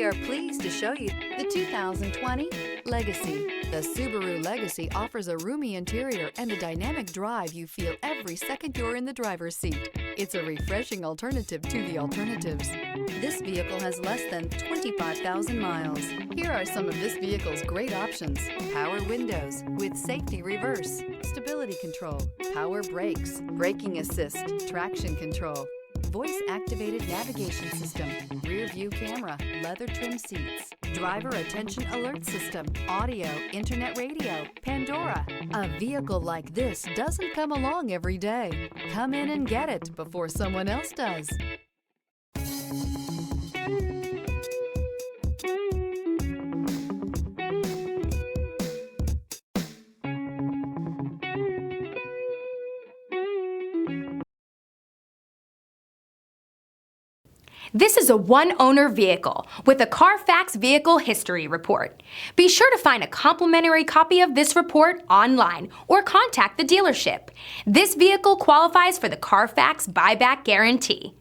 We are pleased to show you the 2020 Legacy. The Subaru Legacy offers a roomy interior and a dynamic drive you feel every second you're in the driver's seat. It's a refreshing alternative to the alternatives. This vehicle has less than 25,000 miles. Here are some of this vehicle's great options: power windows with safety reverse, stability control, power brakes, braking assist, traction control, voice-activated navigation system, rear view camera, leather trim seats, driver attention alert system, audio, internet radio, Pandora. A vehicle like this doesn't come along every day. Come in and get it before someone else does. This is a one-owner vehicle with a Carfax Vehicle History Report. Be sure to find a complimentary copy of this report online or contact the dealership. This vehicle qualifies for the Carfax Buyback Guarantee.